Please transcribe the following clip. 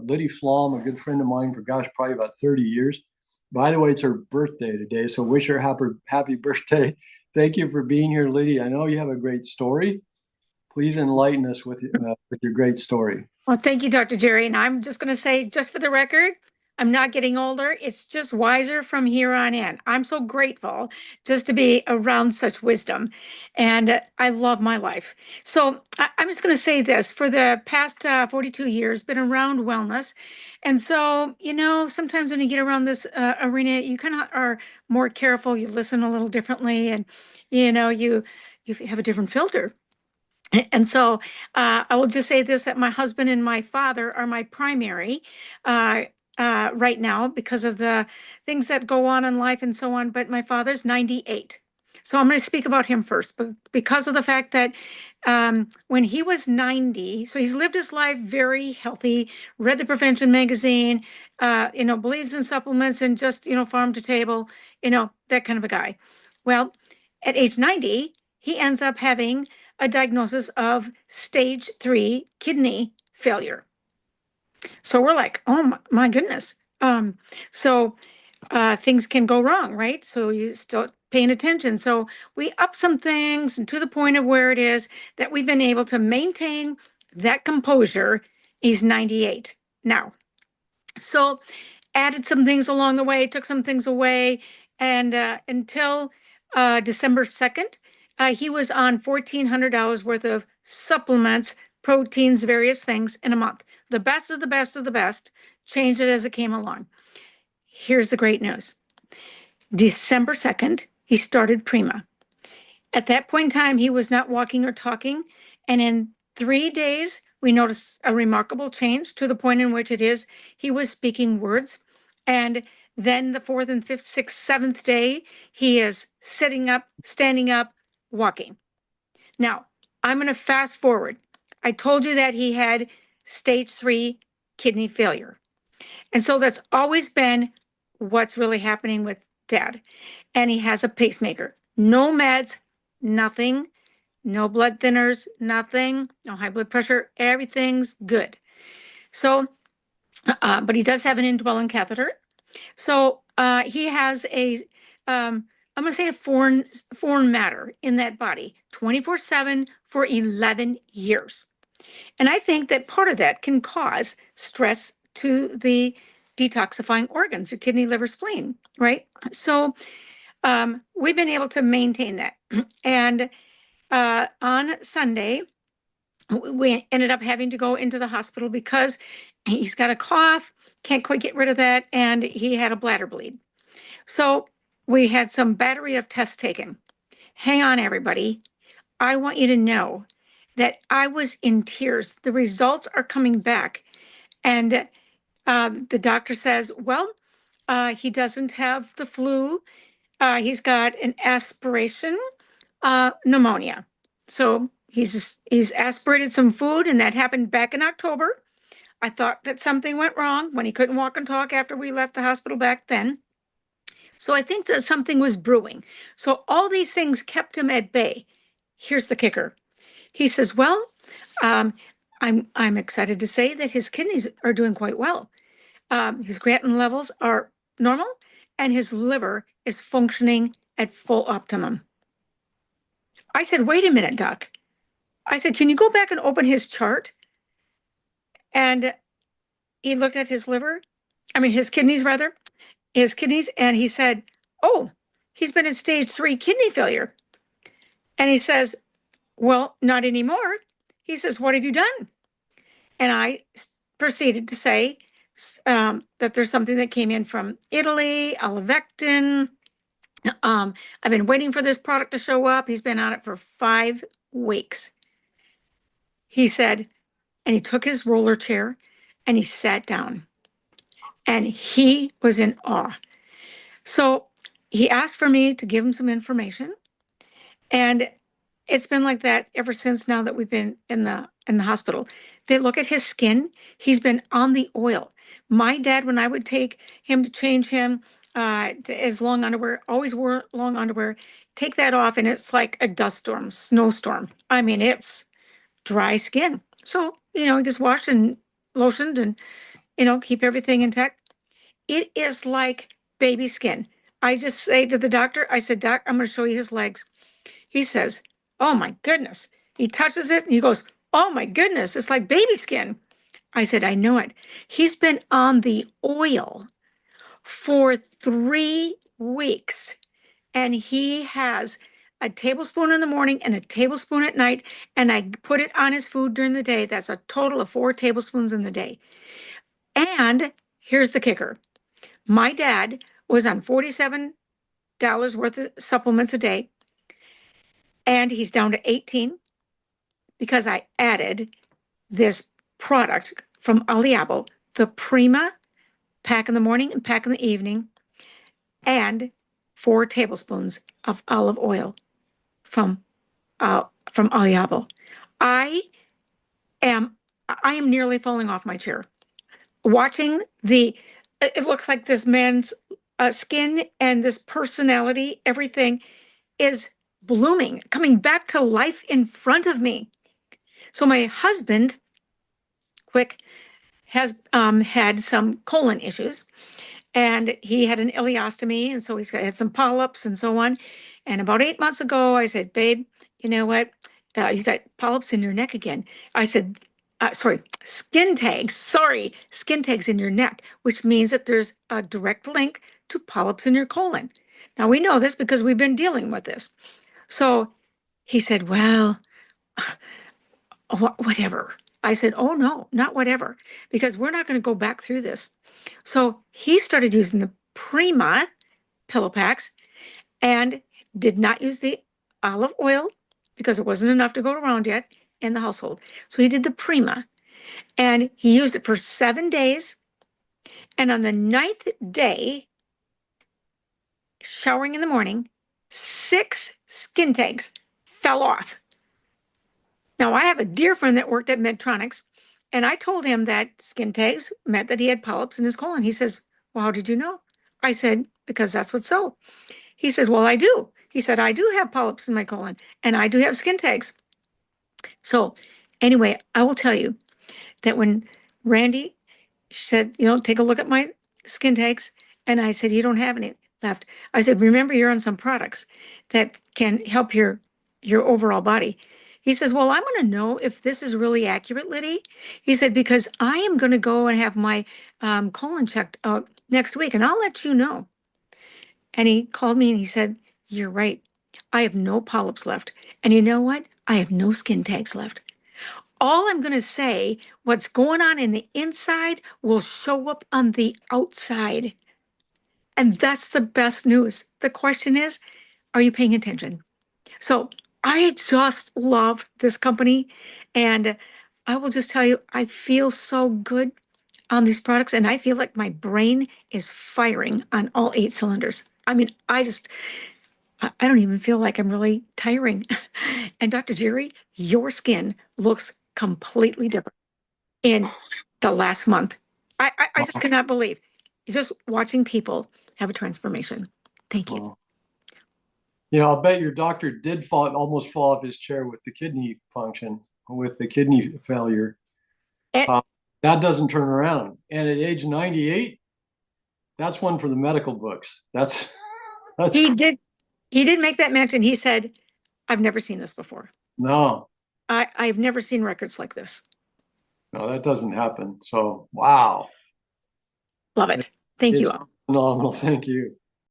Liddy Flom, a good friend of mine for gosh, probably about 30 years. By the way, it's her birthday today, so wish her happy birthday. Thank you for being here, Liddy. I know you have a great story. Please enlighten us with your great story. Well, thank you, Dr. Jerry. And I'm just going to say, just for the record, I'm not getting older. It's just wiser from here on in. I'm so grateful just to be around such wisdom. And I love my life. So I'm just going to say this for the past 42 years, been around wellness. And so, sometimes when you get around this arena, you kind of are more careful. You listen a little differently and, you have a different filter. And so I will just say this, that my husband and my father are my primary uh, right now because of the things that go on in life and so on. But my father's 98. So I'm going to speak about him first, but because of the fact that when he was 90, so he's lived his life very healthy, read the Prevention magazine, believes in supplements and just, farm to table, that kind of a guy. Well, at age 90, he ends up having a diagnosis of stage 3 kidney failure. So we're like, oh my goodness. So things can go wrong, right? So you start paying attention. So we up some things to the point of where it is that we've been able to maintain that composure. He's 98 now. So added some things along the way, took some things away, and until December 2nd, he was on $1,400 worth of supplements, proteins, various things in a month. The best of the best of the best, changed it as it came along. Here's the great news. December 2nd, he started Prima. At that point in time, he was not walking or talking. And in 3 days, we noticed a remarkable change to the point in which he was speaking words. And then the 4th and 5th, 6th, 7th day, he is sitting up, standing up, walking. Now, I'm going to fast forward. I told you that he had stage 3 kidney failure. And so that's always been what's really happening with Dad. And he has a pacemaker. No meds, nothing, no blood thinners, nothing, no high blood pressure, everything's good. So, but he does have an indwelling catheter. So he has I'm going to say a foreign matter in that body 24/7 for 11 years. And I think that part of that can cause stress to the detoxifying organs, your kidney, liver, spleen, right? So we've been able to maintain that. And on Sunday, we ended up having to go into the hospital because he's got a cough, can't quite get rid of that, and he had a bladder bleed. So we had some battery of tests taken. Hang on, everybody. I want you to know that I was in tears. The results are coming back. And the doctor says, well, he doesn't have the flu. He's got an aspiration pneumonia. So he's aspirated some food, and that happened back in October. I thought that something went wrong when he couldn't walk and talk after we left the hospital back then. So I think that something was brewing. So all these things kept him at bay. Here's the kicker. He says, well, I'm excited to say that his kidneys are doing quite well. His creatinine levels are normal, and his liver is functioning at full optimum. I said, wait a minute, Doc. I said, can you go back and open his chart? And he looked at his his kidneys rather, and he said, oh, he's been in stage 3 kidney failure. And he says, well, not anymore. He says, what have you done? And I proceeded to say that there's something that came in from Italy, Olivectin. I've been waiting for this product to show up. He's been on it for 5 weeks. He said, and he took his roller chair and he sat down and he was in awe. So he asked for me to give him some information. And it's been like that ever since now that we've been in the hospital. They look at his skin. He's been on the oil. My dad, when I would take him to change him to his long underwear, always wore long underwear, take that off and it's like a dust storm, snowstorm. I mean, it's dry skin. So, he gets washed and lotioned and keep everything intact. It is like baby skin. I just say to the doctor, I said, Doc, I'm going to show you his legs. He says, oh my goodness. He touches it and he goes, oh my goodness, it's like baby skin. I said, I know it. He's been on the oil for 3 weeks and he has a tablespoon in the morning and a tablespoon at night. And I put it on his food during the day. That's a total of 4 tablespoons in the day. And here's the kicker. My dad was on $47 worth of supplements a day, and he's down to 18 because I added this product from OLIABO, the Prima, pack in the morning and pack in the evening, and 4 tablespoons of olive oil from OLIABO. I am I am nearly falling off my chair watching it looks like this man's skin and this personality, everything is blooming, coming back to life in front of me. So my husband, quick, has had some colon issues, and he had an ileostomy, and so had some polyps and so on. And about 8 months ago, I said, "Babe, you know what? You got polyps in your neck again." I said, "Sorry, skin tags. Sorry, skin tags in your neck, which means that there's a direct link to polyps in your colon." Now we know this because we've been dealing with this. So he said, "Well, whatever." I said, "Oh, no, not whatever, because we're not going to go back through this." So he started using the Prima pillow packs and did not use the olive oil because it wasn't enough to go around yet in the household. So he did the Prima and he used it for 7 days. And on the ninth day, showering in the morning, 6 skin tags fell off. Now, I have a dear friend that worked at Medtronics, and I told him that skin tags meant that he had polyps in his colon. He says, "Well, how did you know?" I said, "Because that's what's so." He said, "Well, I do." He said, "I do have polyps in my colon, and I do have skin tags." So, anyway, I will tell you that when Randy said, "Take a look at my skin tags," and I said, "You don't have any left." I said, "Remember, you're on some products that can help your overall body." He says, "Well, I'm going to know if this is really accurate, Liddy." He said, "Because I am going to go and have my colon checked out next week, and I'll let you know." And he called me and he said, "You're right. I have no polyps left. And you know what? I have no skin tags left. All I'm going to say, what's going on in the inside will show up on the outside." And that's the best news. The question is, are you paying attention? So I just love this company. And I will just tell you, I feel so good on these products. And I feel like my brain is firing on all 8 cylinders. I mean, I don't even feel like I'm really tiring. And Dr. Jerry, your skin looks completely different in the last month. I just cannot believe just watching people have a transformation. Thank you. Well, I'll bet your doctor did almost fall off his chair with the kidney function, with the kidney failure. And Uh, that doesn't turn around. And at age 98, that's one for the medical books. That's he did make that mention. He said, "I've never seen this before. no, I've never seen records like this." no, that doesn't happen. So, wow, Love it. Thank it's you all. phenomenal. Thank you.